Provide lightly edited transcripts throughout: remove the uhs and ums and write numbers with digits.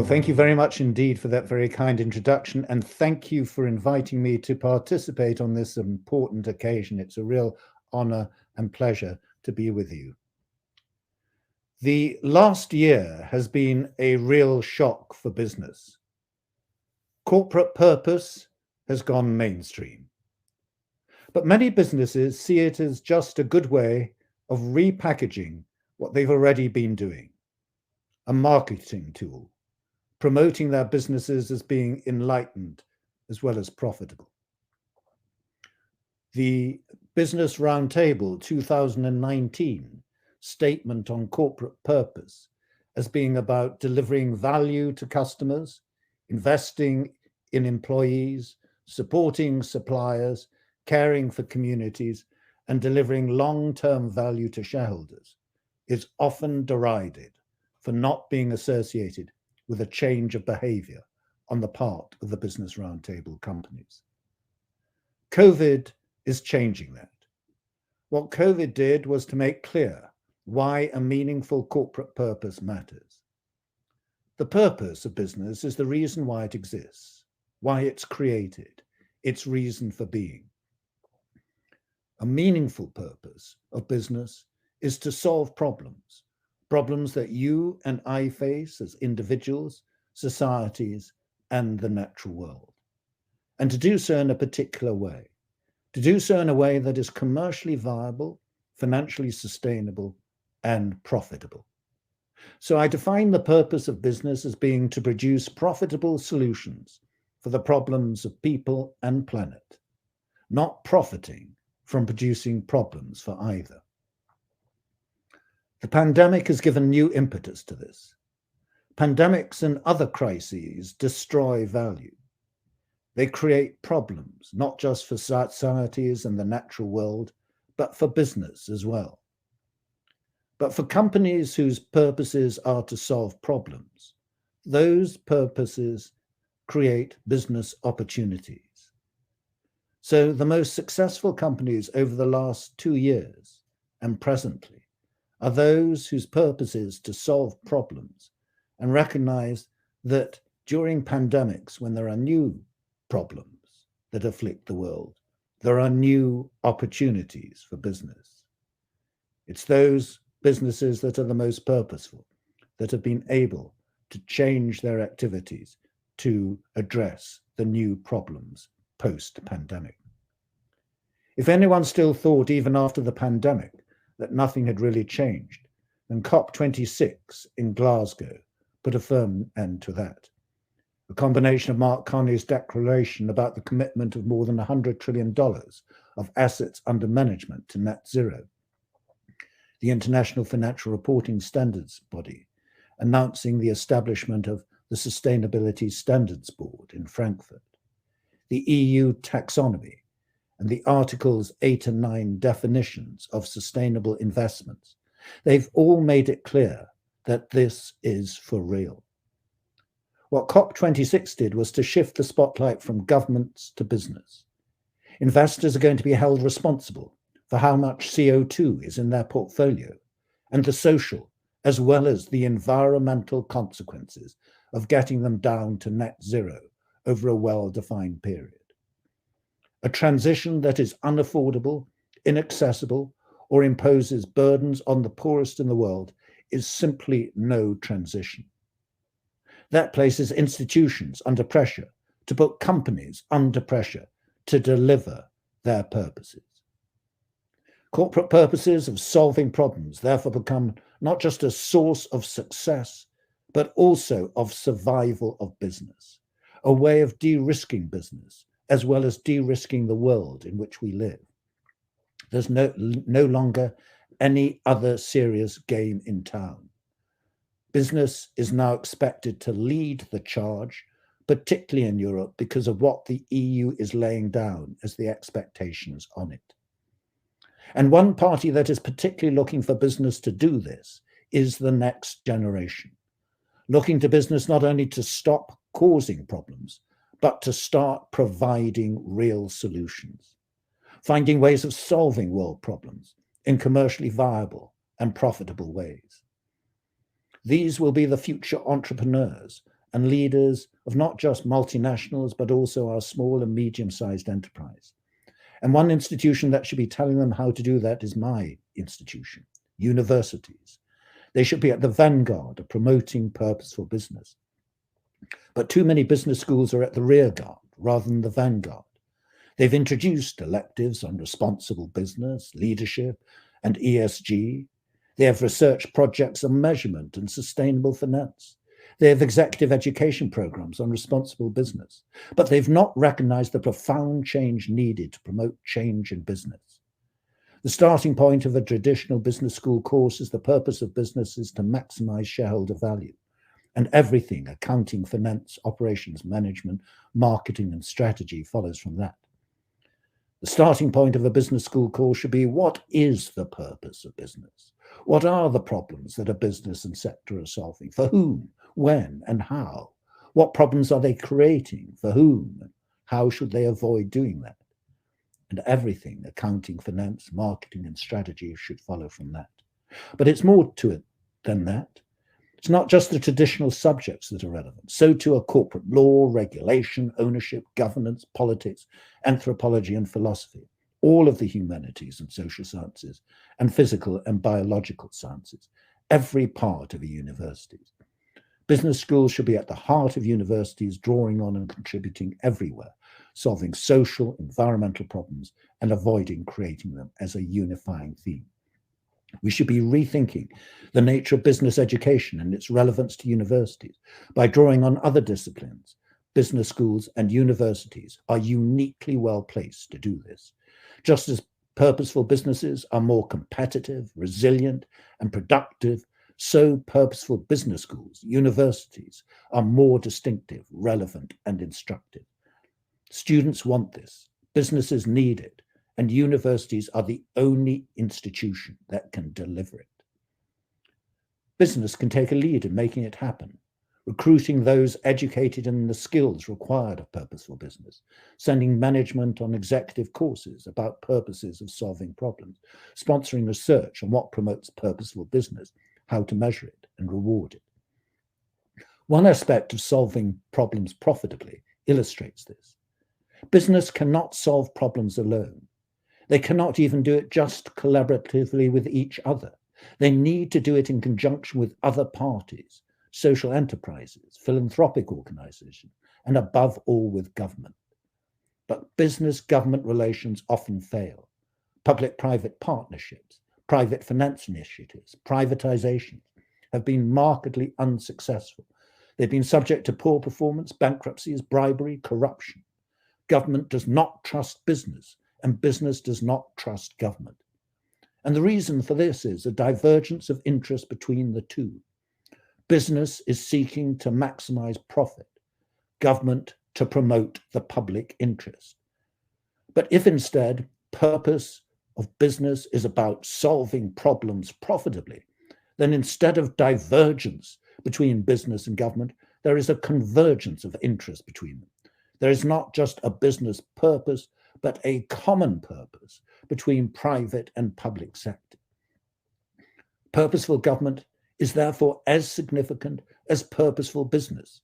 Well, thank you very much indeed for that very kind introduction, and thank you for inviting me to participate on this important occasion. It's a real honor and pleasure to be with you. The last year has been a real shock for business. Corporate purpose has gone mainstream. But many businesses see it as just a good way of repackaging what they've already been doing, a marketing tool, promoting their businesses as being enlightened as well as profitable. The Business Roundtable 2019 statement on corporate purpose as being about delivering value to customers, investing in employees, supporting suppliers, caring for communities, and delivering long-term value to shareholders is often derided for not being associated with a change of behavior on the part of the Business Roundtable companies. COVID is changing that. What COVID did was to make clear why a meaningful corporate purpose matters. The purpose of business is the reason why it exists, why it's created, its reason for being. A meaningful purpose of business is to solve problems that you and I face as individuals, societies, and the natural world. And to do so in a particular way, to do so in a way that is commercially viable, financially sustainable, and profitable. So I define the purpose of business as being to produce profitable solutions for the problems of people and planet, not profiting from producing problems for either. The pandemic has given new impetus to this. Pandemics and other crises destroy value. They create problems, not just for societies and the natural world, but for business as well. But for companies whose purposes are to solve problems, those purposes create business opportunities. So the most successful companies over the last 2 years and presently are those whose purpose is to solve problems and recognize that during pandemics, when there are new problems that afflict the world, there are new opportunities for business. It's those businesses that are the most purposeful, that have been able to change their activities to address the new problems post-pandemic. If anyone still thought, even after the pandemic, that nothing had really changed, then COP26 in Glasgow put a firm end to that. A combination of Mark Carney's declaration about the commitment of more than $100 trillion of assets under management to net zero, the International Financial Reporting Standards Body announcing the establishment of the Sustainability Standards Board in Frankfurt, the EU taxonomy, and the Articles 8 and 9 definitions of sustainable investments, they've all made it clear that this is for real. What COP26 did was to shift the spotlight from governments to business. Investors are going to be held responsible for how much CO2 is in their portfolio and the social as well as the environmental consequences of getting them down to net zero over a well-defined period. A transition that is unaffordable, inaccessible, or imposes burdens on the poorest in the world is simply no transition. That places institutions under pressure to put companies under pressure to deliver their purposes. Corporate purposes of solving problems therefore become not just a source of success, but also of survival of business, a way of de-risking business, as well as de-risking the world in which we live. There's no longer any other serious game in town. Business is now expected to lead the charge, particularly in Europe, because of what the EU is laying down as the expectations on it. And one party that is particularly looking for business to do this is the next generation, looking to business not only to stop causing problems, but to start providing real solutions, finding ways of solving world problems in commercially viable and profitable ways. These will be the future entrepreneurs and leaders of not just multinationals, but also our small and medium-sized enterprise. And one institution that should be telling them how to do that is my institution, universities. They should be at the vanguard of promoting purposeful business. But too many business schools are at the rear guard rather than the vanguard. They've introduced electives on responsible business, leadership, and ESG. They have research projects on measurement and sustainable finance. They have executive education programs on responsible business, but they've not recognized the profound change needed to promote change in business. The starting point of a traditional business school course is the purpose of business is to maximize shareholder value, and everything, accounting, finance, operations, management, marketing, and strategy follows from that. The starting point of a business school course should be, what is the purpose of business? What are the problems that a business and sector are solving? For whom, when, and how? What problems are they creating? For whom? And how should they avoid doing that? And everything, accounting, finance, marketing, and strategy, should follow from that. But it's more to it than that. It's not just the traditional subjects that are relevant. So too are corporate law, regulation, ownership, governance, politics, anthropology, and philosophy, all of the humanities and social sciences, and physical and biological sciences, every part of a university. Business schools should be at the heart of universities, drawing on and contributing everywhere, solving social, environmental problems, and avoiding creating them as a unifying theme. We should be rethinking the nature of business education and its relevance to universities by drawing on other disciplines. Business schools and universities are uniquely well placed to do this. Just as purposeful businesses are more competitive, resilient, and productive, so purposeful business schools, universities, are more distinctive, relevant, and instructive. Students want this, businesses need it, and universities are the only institution that can deliver it. Business can take a lead in making it happen, recruiting those educated in the skills required of purposeful business, sending management on executive courses about purposes of solving problems, sponsoring research on what promotes purposeful business, how to measure it and reward it. One aspect of solving problems profitably illustrates this. Business cannot solve problems alone. They cannot even do it just collaboratively with each other. They need to do it in conjunction with other parties, social enterprises, philanthropic organizations, and above all with government. But business-government relations often fail. Public-private partnerships, private finance initiatives, privatizations have been markedly unsuccessful. They've been subject to poor performance, bankruptcies, bribery, corruption. Government does not trust business, and business does not trust government. And the reason for this is a divergence of interest between the two. Business is seeking to maximize profit, government to promote the public interest. But if instead purpose of business is about solving problems profitably, then instead of divergence between business and government, there is a convergence of interest between them. There is not just a business purpose, but a common purpose between private and public sector. Purposeful government is therefore as significant as purposeful business.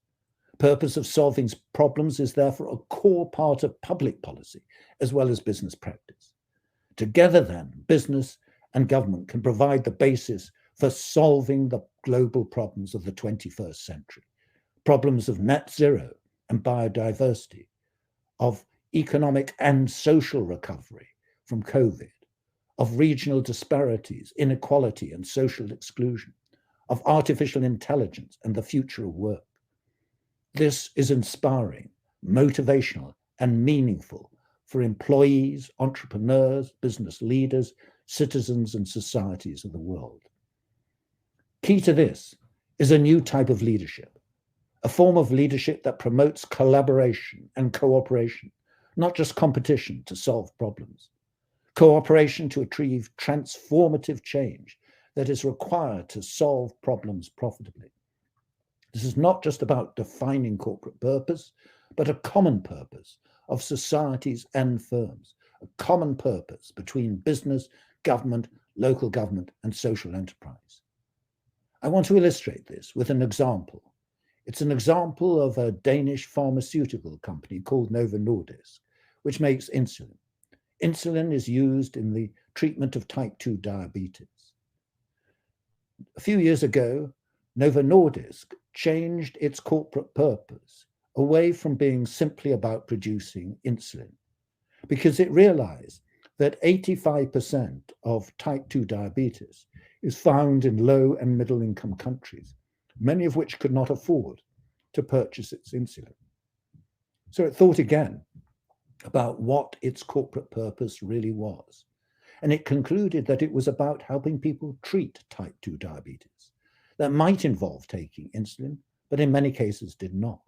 Purpose of solving problems is therefore a core part of public policy as well as business practice. Together then, business and government can provide the basis for solving the global problems of the 21st century, problems of net zero and biodiversity, of economic and social recovery from COVID, of regional disparities, inequality, and social exclusion, of artificial intelligence and the future of work. This is inspiring, motivational, and meaningful for employees, entrepreneurs, business leaders, citizens, and societies of the world. Key to this is a new type of leadership, a form of leadership that promotes collaboration and cooperation, not just competition to solve problems. Cooperation to achieve transformative change that is required to solve problems profitably. This is not just about defining corporate purpose, but a common purpose of societies and firms, a common purpose between business, government, local government, and social enterprise. I want to illustrate this with an example. It's an example of a Danish pharmaceutical company called Novo Nordisk, which makes insulin. Insulin is used in the treatment of type 2 diabetes. A few years ago, Novo Nordisk changed its corporate purpose away from being simply about producing insulin, because it realized that 85% of type 2 diabetes is found in low and middle income countries, many of which could not afford to purchase its insulin. So it thought again about what its corporate purpose really was. And it concluded that it was about helping people treat type 2 diabetes. That might involve taking insulin, but in many cases did not.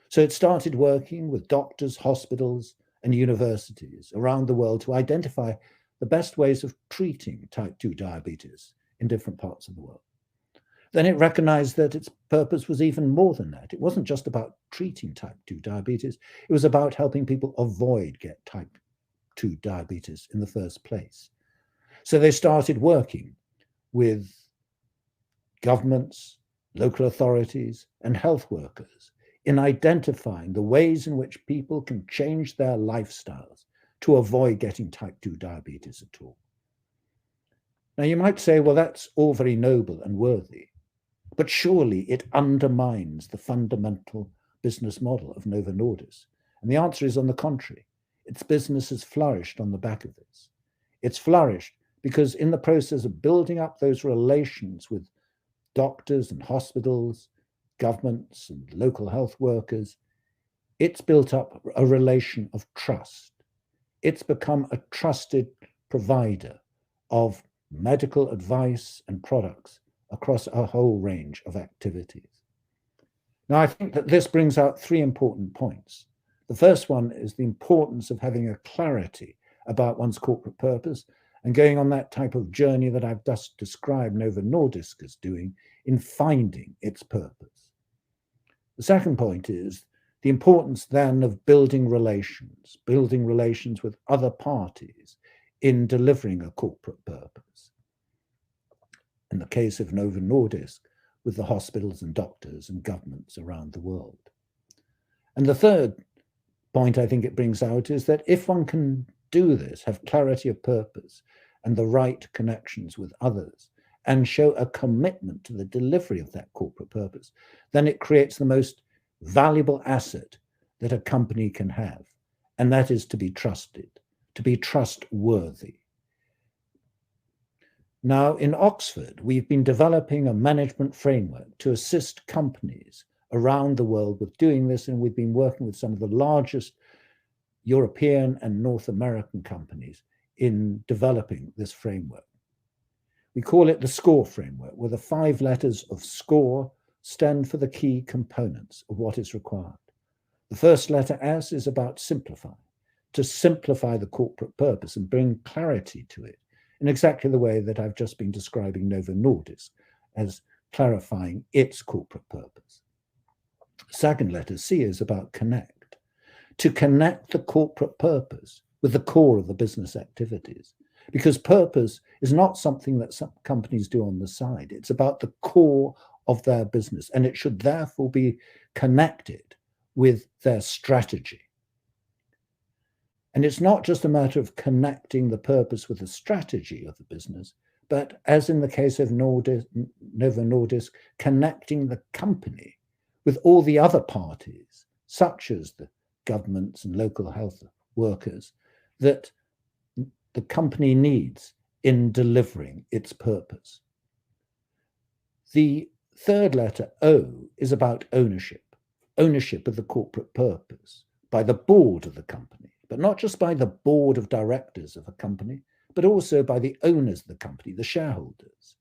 So it started working with doctors, hospitals, and universities around the world to identify the best ways of treating type 2 diabetes in different parts of the world. Then it recognized that its purpose was even more than that. It wasn't just about treating type 2 diabetes, it was about helping people avoid get type 2 diabetes in the first place. So they started working with governments, local authorities, and health workers in identifying the ways in which people can change their lifestyles to avoid getting type 2 diabetes at all. Now, you might say, well, that's all very noble and worthy, but surely it undermines the fundamental business model of Novo Nordisk. And the answer is, on the contrary, its business has flourished on the back of this. It's flourished because in the process of building up those relations with doctors and hospitals, governments and local health workers, it's built up a relation of trust. It's become a trusted provider of medical advice and products across a whole range of activities. Now, I think that this brings out three important points. The first one is the importance of having a clarity about one's corporate purpose and going on that type of journey that I've just described Novo Nordisk as doing in finding its purpose. The second point is the importance then of building relations with other parties in delivering a corporate purpose. In the case of Novo Nordisk, with the hospitals and doctors and governments around the world. And the third point I think it brings out is that if one can do this, have clarity of purpose and the right connections with others, and show a commitment to the delivery of that corporate purpose, then it creates the most valuable asset that a company can have, and that is to be trusted, to be trustworthy. Now, in Oxford, we've been developing a management framework to assist companies around the world with doing this, and we've been working with some of the largest European and North American companies in developing this framework. We call it the SCORE framework, where the 5 letters of SCORE stand for the key components of what is required. The first letter, S, is about simplify, to simplify the corporate purpose and bring clarity to it in exactly the way that I've just been describing Novo Nordisk as clarifying its corporate purpose. Second letter, C, is about connect, to connect the corporate purpose with the core of the business activities. Because purpose is not something that some companies do on the side. It's about the core of their business, and it should therefore be connected with their strategy. And it's not just a matter of connecting the purpose with the strategy of the business, but as in the case of Novo Nordisk, connecting the company with all the other parties, such as the governments and local health workers, that the company needs in delivering its purpose. The third letter, O, is about ownership of the corporate purpose by the board of the company, but not just by the board of directors of a company, but also by the owners of the company, the shareholders.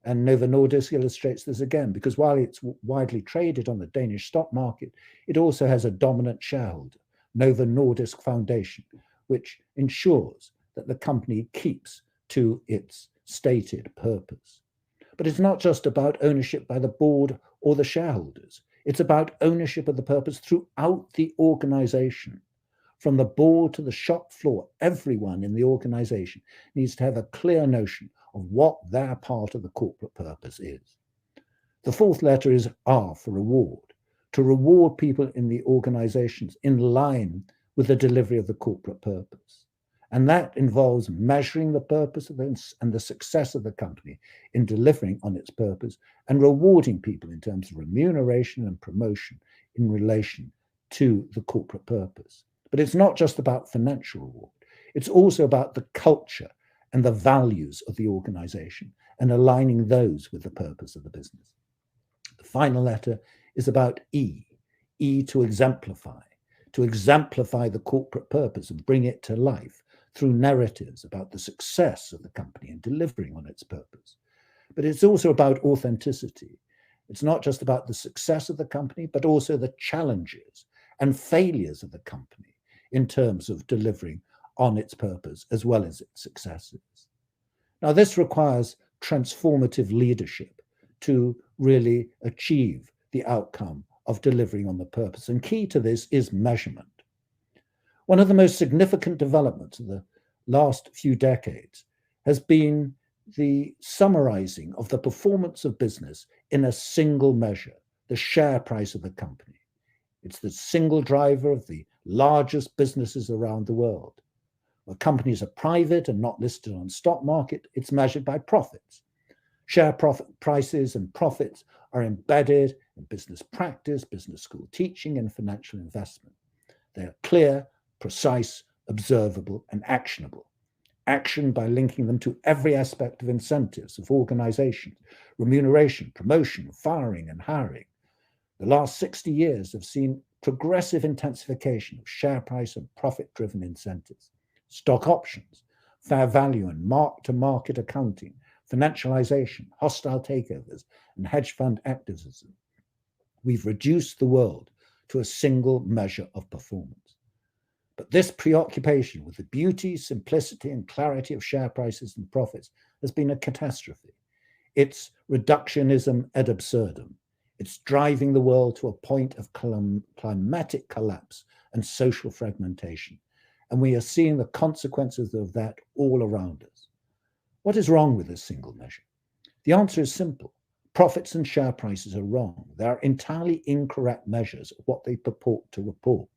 And Novo Nordisk illustrates this again, because while it's widely traded on the Danish stock market, it also has a dominant shareholder, Novo Nordisk Foundation, which ensures that the company keeps to its stated purpose. But it's not just about ownership by the board or the shareholders. It's about ownership of the purpose throughout the organization. From the board to the shop floor, everyone in the organization needs to have a clear notion of what their part of the corporate purpose is. The fourth letter is R for reward, to reward people in the organizations in line with the delivery of the corporate purpose. And that involves measuring the purpose of and the success of the company in delivering on its purpose and rewarding people in terms of remuneration and promotion in relation to the corporate purpose. But it's not just about financial reward. It's also about the culture and the values of the organization and aligning those with the purpose of the business. The final letter is about E to exemplify the corporate purpose and bring it to life through narratives about the success of the company in delivering on its purpose. But it's also about authenticity. It's not just about the success of the company, but also the challenges and failures of the company in terms of delivering on its purpose as well as its successes. Now, this requires transformative leadership to really achieve the outcome of delivering on the purpose. And key to this is measurement. One of the most significant developments of the last few decades has been the summarizing of the performance of business in a single measure, the share price of the company. It's the single driver of the largest businesses around the world. Where companies are private and not listed on stock market, it's measured by profits. Share profit prices and profits are embedded in business practice, business school teaching, and financial investment. They are clear, precise, observable, and actionable. Action by linking them to every aspect of incentives of organizations, remuneration, promotion, firing, and hiring. The last 60 years have seen progressive intensification of share price and profit-driven incentives, stock options, fair value and mark-to-market accounting, financialization, hostile takeovers, and hedge fund activism. We've reduced the world to a single measure of performance. But this preoccupation with the beauty, simplicity, and clarity of share prices and profits has been a catastrophe. It's reductionism ad absurdum. It's driving the world to a point of climatic collapse and social fragmentation. And we are seeing the consequences of that all around us. What is wrong with this single measure? The answer is simple. Profits and share prices are wrong. They are entirely incorrect measures of what they purport to report.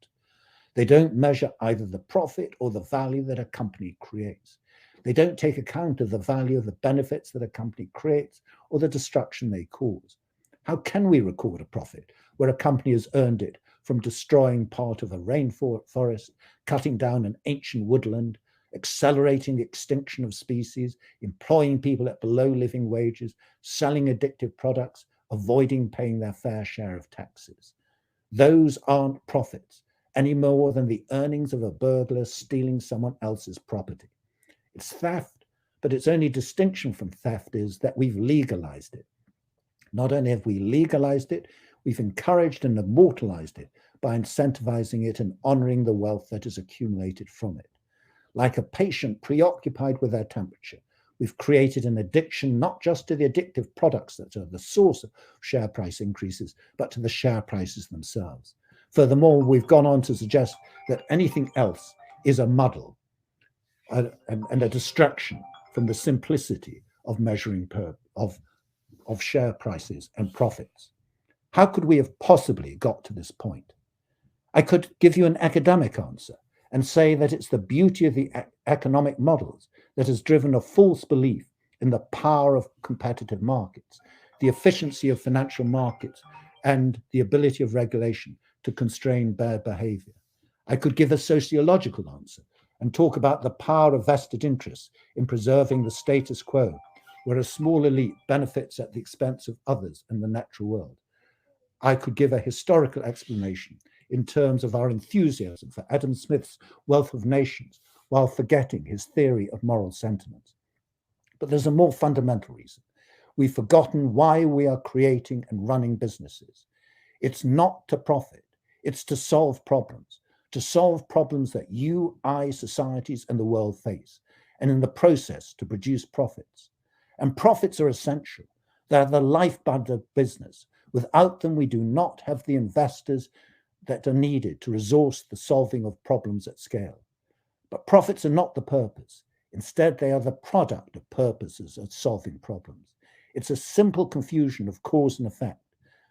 They don't measure either the profit or the value that a company creates. They don't take account of the value of the benefits that a company creates or the destruction they cause. How can we record a profit where a company has earned it from destroying part of a rainforest, cutting down an ancient woodland, accelerating the extinction of species, employing people at below living wages, selling addictive products, avoiding paying their fair share of taxes? Those aren't profits any more than the earnings of a burglar stealing someone else's property. It's theft, but its only distinction from theft is that we've legalized it. Not only have we legalized it, we've encouraged and immortalized it by incentivizing it and honoring the wealth that is accumulated from it. Like a patient preoccupied with their temperature, we've created an addiction not just to the addictive products that are the source of share price increases, but to the share prices themselves. Furthermore, we've gone on to suggest that anything else is a muddle and a distraction from the simplicity of measuring of share prices and profits. How could we have possibly got to this point? I could give you an academic answer and say that it's the beauty of the economic models that has driven a false belief in the power of competitive markets, the efficiency of financial markets, and the ability of regulation to constrain bad behavior. I could give a sociological answer and talk about the power of vested interests in preserving the status quo, where a small elite benefits at the expense of others in the natural world. I could give a historical explanation in terms of our enthusiasm for Adam Smith's Wealth of Nations, while forgetting his theory of moral sentiments. But there's a more fundamental reason. We've forgotten why we are creating and running businesses. It's not to profit, it's to solve problems that you, I, societies, and the world face, and in the process to produce profits. And profits are essential. They're the lifeblood of business. Without them, we do not have the investors that are needed to resource the solving of problems at scale. But profits are not the purpose. Instead, they are the product of purposes of solving problems. It's a simple confusion of cause and effect.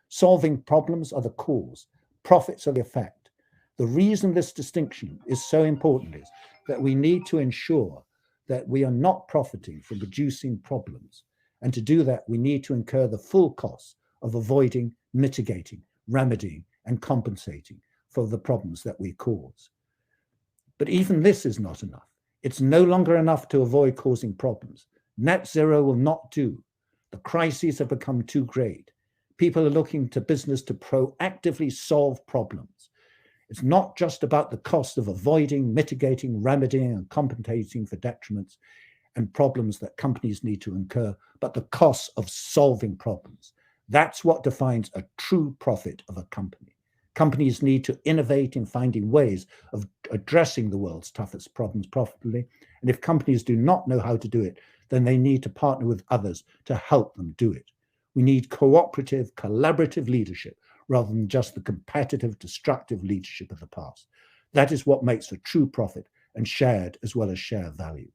Solving problems are the cause, profits are the effect. The reason this distinction is so important is that we need to ensure that we are not profiting from producing problems. And to do that, we need to incur the full cost of avoiding, mitigating, remedying, and compensating for the problems that we cause. But even this is not enough. It's no longer enough to avoid causing problems. Net zero will not do. The crises have become too great. People are looking to business to proactively solve problems. It's not just about the cost of avoiding, mitigating, remedying, and compensating for detriments and problems that companies need to incur, but the cost of solving problems. That's what defines a true profit of a company. Companies need to innovate in finding ways of addressing the world's toughest problems profitably. And if companies do not know how to do it, then they need to partner with others to help them do it. We need cooperative, collaborative leadership rather than just the competitive, destructive leadership of the past. That is what makes for true profit and shared as well as share value.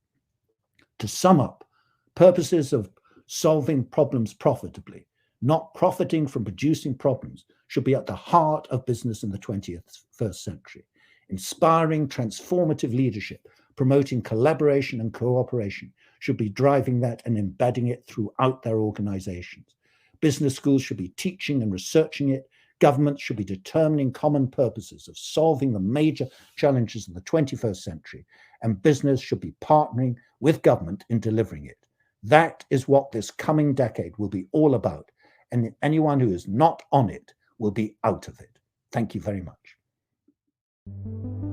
To sum up, purposes of solving problems profitably, not profiting from producing problems, should be at the heart of business in the 21st century. Inspiring, transformative leadership, promoting collaboration and cooperation should be driving that and embedding it throughout their organizations. Business schools should be teaching and researching it. Governments should be determining common purposes of solving the major challenges of the 21st century, and business should be partnering with government in delivering it. That is what this coming decade will be all about, and anyone who is not on it will be out of it. Thank you very much.